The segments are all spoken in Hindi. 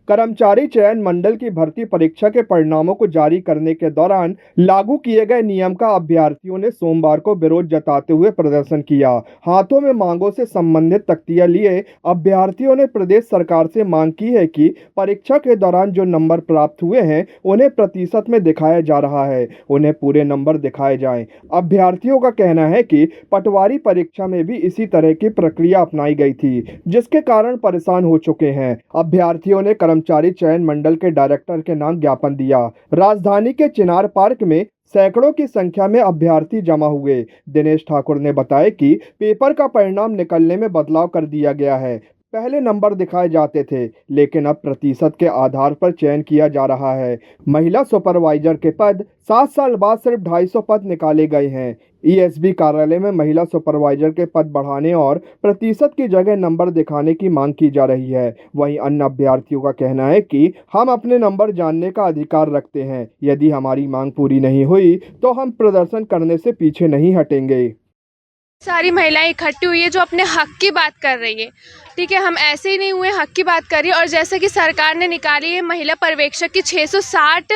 कर्मचारी चयन मंडल की भर्ती परीक्षा के परिणामों को जारी करने के दौरान लागू किए गए नियम का अभ्यर्थियों ने सोमवार को विरोध जताते हुए प्रदर्शन किया। हाथों में मांगों से संबंधित तख्तियां लिए अभ्यर्थियों ने प्रदेश सरकार से मांग की है कि परीक्षा के दौरान जो नंबर प्राप्त हुए हैं उन्हें प्रतिशत में दिखाया जा रहा है, उन्हें पूरे नंबर दिखाए जाएं। अभ्यर्थियों का कहना है कि पटवारी परीक्षा में भी इसी तरह की प्रक्रिया अपनाई गई थी, जिसके कारण परेशान हो चुके हैं। अभ्यर्थियों ने कर्मचारी चयन मंडल के डायरेक्टर के नाम ज्ञापन दिया। राजधानी के चिनार पार्क में सैकड़ों की संख्या में अभ्यर्थी जमा हुए। दिनेश ठाकुर ने बताया कि पेपर का परिणाम निकलने में बदलाव कर दिया गया है। पहले नंबर दिखाए जाते थे, लेकिन अब प्रतिशत के आधार पर चयन किया जा रहा है। महिला सुपरवाइजर के पद 7 साल बाद सिर्फ 250 पद निकाले गए हैं। ईएसबी कार्यालय में महिला सुपरवाइजर के पद बढ़ाने और प्रतिशत की जगह नंबर दिखाने की मांग की जा रही है। वहीं अन्य अभ्यर्थियों का कहना है कि हम अपने नंबर जानने का अधिकार रखते हैं। यदि हमारी मांग पूरी नहीं हुई तो हम प्रदर्शन करने से पीछे नहीं हटेंगे। सारी महिलाएं इकट्ठी हुई है जो अपने हक की बात कर रही है। ठीक है, हम ऐसे ही नहीं हुए, हक की बात कर रही है। और जैसे कि सरकार ने निकाली है महिला पर्यवेक्षक की 660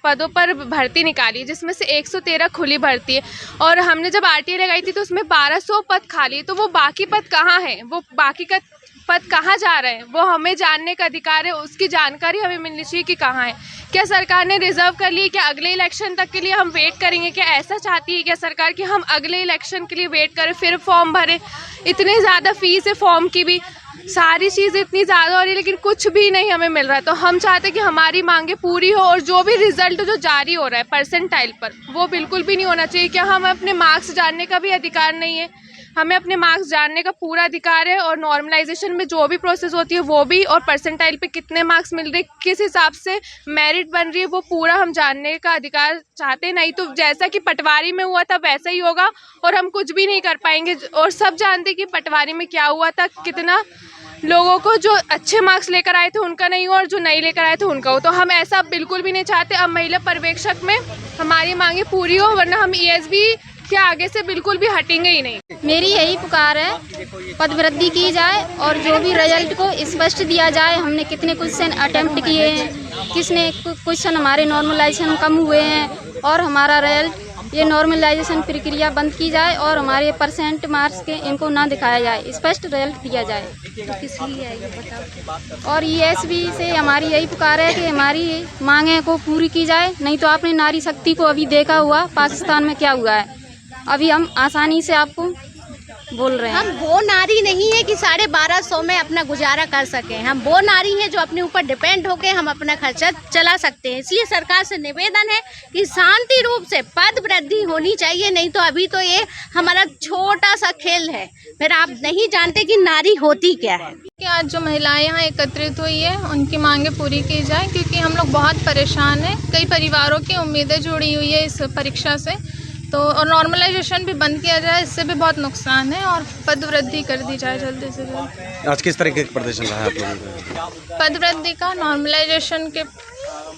पदों पर भर्ती निकाली है, जिसमें से 113 खुली भर्ती है। और हमने जब आरटीए लगाई थी तो उसमें 1200 पद खाली है। तो वो बाकी पद कहाँ हैं, वो बाकी का पद कहाँ जा रहे हैं, वो हमें जानने का अधिकार है। उसकी जानकारी हमें मिलनी चाहिए कि कहाँ है। क्या सरकार ने रिजर्व कर ली? क्या अगले इलेक्शन तक के लिए हम वेट करेंगे? क्या ऐसा चाहती है क्या सरकार कि हम अगले इलेक्शन के लिए वेट करें, फिर फॉर्म भरें? इतनी ज़्यादा फीस है फॉर्म की भी, सारी चीज़ इतनी ज़्यादा हो रही है, लेकिन कुछ भी नहीं हमें मिल रहा है। तो हम चाहते हैं कि हमारी मांगे पूरी हो और जो भी रिजल्ट जो जारी हो रहा है परसेंटाइल पर, वो बिल्कुल भी नहीं होना चाहिए। क्या हम अपने मार्क्स जानने का भी अधिकार नहीं है? हमें अपने मार्क्स जानने का पूरा अधिकार है। और नॉर्मलाइजेशन में जो भी प्रोसेस होती है वो भी, और परसेंटाइल पे कितने मार्क्स मिल रहे, किस हिसाब से मेरिट बन रही है, वो पूरा हम जानने का अधिकार चाहते हैं। नहीं तो जैसा कि पटवारी में हुआ था वैसा ही होगा और हम कुछ भी नहीं कर पाएंगे। और सब जानते कि पटवारी में क्या हुआ था, कितना लोगों को जो अच्छे मार्क्स लेकर आए थे उनका नहीं हुआ और जो नहीं लेकर आए थे उनका हो। तो हम ऐसा बिल्कुल भी नहीं चाहते। अब महिला पर्यवेक्षक में हमारी मांगे पूरी हो, वरना हम ईएसबी के आगे से बिल्कुल भी हटेंगे ही नहीं। मेरी यही पुकार है, पद वृद्धि की जाए और जो भी रिजल्ट को स्पष्ट दिया जाए। हमने कितने क्वेश्चन अटेम्प्ट किए हैं, किसने क्वेश्चन हमारे नॉर्मलाइजेशन कम हुए हैं, और हमारा रिजल्ट ये नॉर्मलाइजेशन प्रक्रिया बंद की जाए और हमारे परसेंट मार्क्स के इनको ना दिखाया जाए, स्पष्ट रिजल्ट दिया जाए। तो किस लिए है ये बताओ। और ईएसबी से हमारी यही पुकार है कि हमारी मांगे को पूरी की जाए। नहीं तो आपने नारी शक्ति को अभी देखा हुआ पाकिस्तान में क्या हुआ है। अभी हम आसानी से आपको बोल रहे हैं, हम वो नारी नहीं है कि 1250 में अपना गुजारा कर सकें। हम वो नारी हैं जो अपने ऊपर डिपेंड होके हम अपना खर्चा चला सकते हैं। इसलिए सरकार से निवेदन है कि शांति रूप से पद वृद्धि होनी चाहिए। नहीं तो अभी तो ये हमारा छोटा सा खेल है, फिर आप नहीं जानते कि नारी होती क्या है। कि आज जो महिलाएं यहाँ एकत्रित हुई है उनकी मांगे पूरी की जाए, क्योंकि हम लोग बहुत परेशान हैं। कई परिवारों की उम्मीदें जुड़ी हुई है इस परीक्षा से। तो और नॉर्मलाइजेशन भी बंद किया जाए, इससे भी बहुत नुकसान है। और पद वृद्धि कर दी जाए जल्दी से जल्द। आज किस तरीके का प्रदर्शन रहा है आप लोगों का? पद वृद्धि का, नॉर्मलाइजेशन के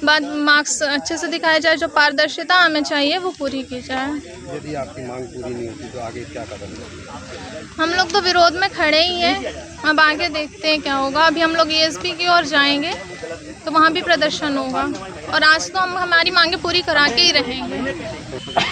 बाद मार्क्स अच्छे से दिखाया जाए, जो पारदर्शिता हमें चाहिए वो पूरी की जाए। यदि आपकी मांग पूरी नहीं होती तो आगे क्या कदम लेंगे? हम लोग तो विरोध में खड़े ही हैं, अब आगे देखते हैं क्या होगा। अभी हम लोग ईएसपी की ओर जाएंगे तो वहाँ भी प्रदर्शन होगा। और आज तो हम हमारी मांगे पूरी करा के ही रहेंगे।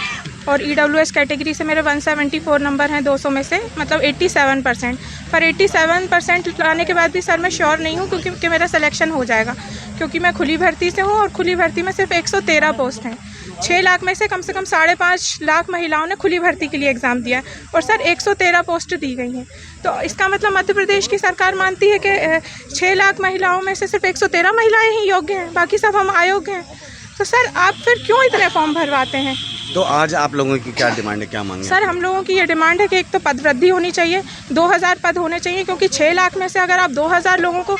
और ईडब्ल्यूएस कैटेगरी से मेरे 174 नंबर हैं 200 में से, मतलब 87%। पर 87% लाने के बाद भी सर मैं श्योर नहीं हूँ क्योंकि मेरा सिलेक्शन हो जाएगा, क्योंकि मैं खुली भर्ती से हूँ और खुली भर्ती में सिर्फ 113 पोस्ट हैं। 6 लाख में से कम 5.5 लाख महिलाओं ने खुली भर्ती के लिए एग्ज़ाम दिया है और सर 113 पोस्ट दी गई हैं। तो इसका मतलब मध्य प्रदेश की सरकार मानती है कि 6 लाख महिलाओं में से सिर्फ 113 महिलाएँ ही योग्य हैं, बाकी सब हम अयोग्य हैं। तो सर आप फिर क्यों इतने फॉर्म भरवाते हैं? तो आज आप लोगों की क्या डिमांड है, क्या मांग है? सर हम लोगों की ये डिमांड है कि एक तो पद वृद्धि होनी चाहिए, 2000 पद होने चाहिए, क्योंकि 6 लाख में से अगर आप 2000 लोगों को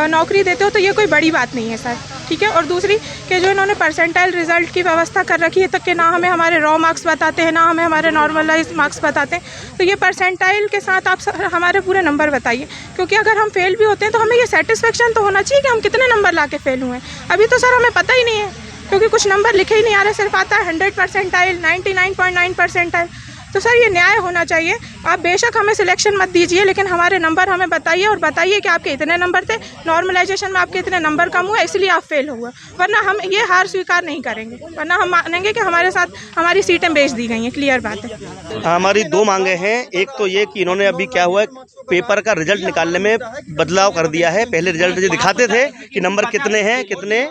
नौकरी देते हो तो ये कोई बड़ी बात नहीं है सर, ठीक है। और दूसरी कि जो इन्होंने परसेंटाइल रिजल्ट की व्यवस्था कर रखी है, तक कि ना हमें हमारे रॉ मार्क्स बताते हैं, ना हमें हमारे नॉर्मलाइज मार्क्स बताते हैं। तो ये परसेंटाइल के साथ आप हमारे पूरे नंबर बताइए, क्योंकि अगर हम फेल भी होते हैं तो हमें ये सेटिस्फेक्शन तो होना चाहिए कि हम कितने नंबर ला के फेल हुए हैं। अभी तो सर हमें पता ही नहीं है, क्योंकि कुछ नंबर लिखे ही नहीं आ रहे, सिर्फ आता है 100 परसेंटाइल, 99.9 परसेंटाइल। तो सर ये न्याय होना चाहिए। आप बेशक हमें सिलेक्शन मत दीजिए, लेकिन हमारे नंबर हमें बताइए और बताइए कि आपके इतने नंबर थे, नॉर्मलाइजेशन में आपके इतने नंबर कम हुए इसलिए आप फेल हुए, वरना हम ये हार स्वीकार नहीं करेंगे, वरना हम मानेंगे कि हमारे साथ हमारी सीटें बेच दी गई हैं। क्लियर बात है। हमारी दो मांगे हैं। एक तो ये कि इन्होंने अभी क्या हुआ है, पेपर का रिजल्ट निकालने में बदलाव कर दिया है। पहले रिजल्ट जो दिखाते थे कि नंबर कितने हैं, कितने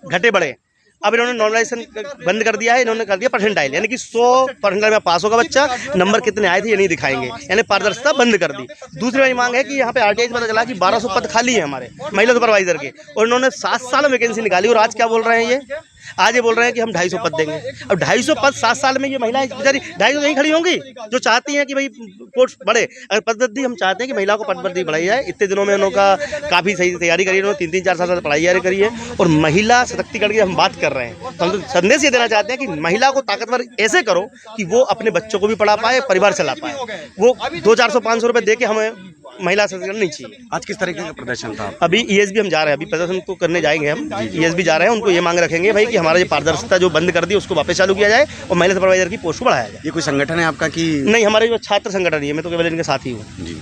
घटे बढ़े, अब इन्होंने नॉर्मलाइजेशन बंद कर दिया है। इन्होंने कर दिया परसेंटाइल, यानी कि 100% में पास होगा बच्चा, नंबर कितने आए थे ये नहीं दिखाएंगे, यानी पारदर्शिता बंद कर दी। दूसरी वाली मांग है कि यहाँ पे आरटीआई से पता चला कि 1200 पद खाली है हमारे महिला सुपरवाइजर के, और इन्होंने 7 साल में वैकेंसी निकाली, और आज क्या बोल रहे हैं ये, आज ये बोल रहे हैं कि हम 250 पद देंगे। अब 250 पद 7 साल में ये महिलाएं बेचारी 250 नहीं खड़ी होंगी जो चाहती हैं कि भाई पोस्ट बढ़े। अगर पदवृद्धि हम चाहते हैं कि महिला को पदवृद्धि बढ़ाई जाए, इतने दिनों में उनका काफ़ी सही तैयारी करी है, उन्होंने 3-4 साल से पढ़ाई करी है, और महिला सशक्तिकरण की हम बात कर रहे हैं तो हम तो संदेश ये देना चाहते हैं कि महिला को ताकतवर ऐसे करो कि वो अपने बच्चों को भी पढ़ा पाए, परिवार चला पाए। वो 200-400-500 रुपये दे के हमें महिला सशक्तिकरण नहीं चाहिए। आज किस तरीके का प्रदर्शन था? अभी ईएसबी हम जा रहे हैं, अभी प्रदर्शन तो करने जाएंगे हम, ईएसबी जा रहे हैं, उनको ये मांग रखेंगे भाई कि हमारा ये पारदर्शिता जो बंद कर दी उसको वापस चालू किया जाए और महिला सुपरवाइजर की पोस्ट को बढ़ाया जाए। ये कोई संगठन है आपका कि? नहीं, हमारे जो छात्र संगठन है, मैं तो केवल इनके साथ ही हूँ। जी।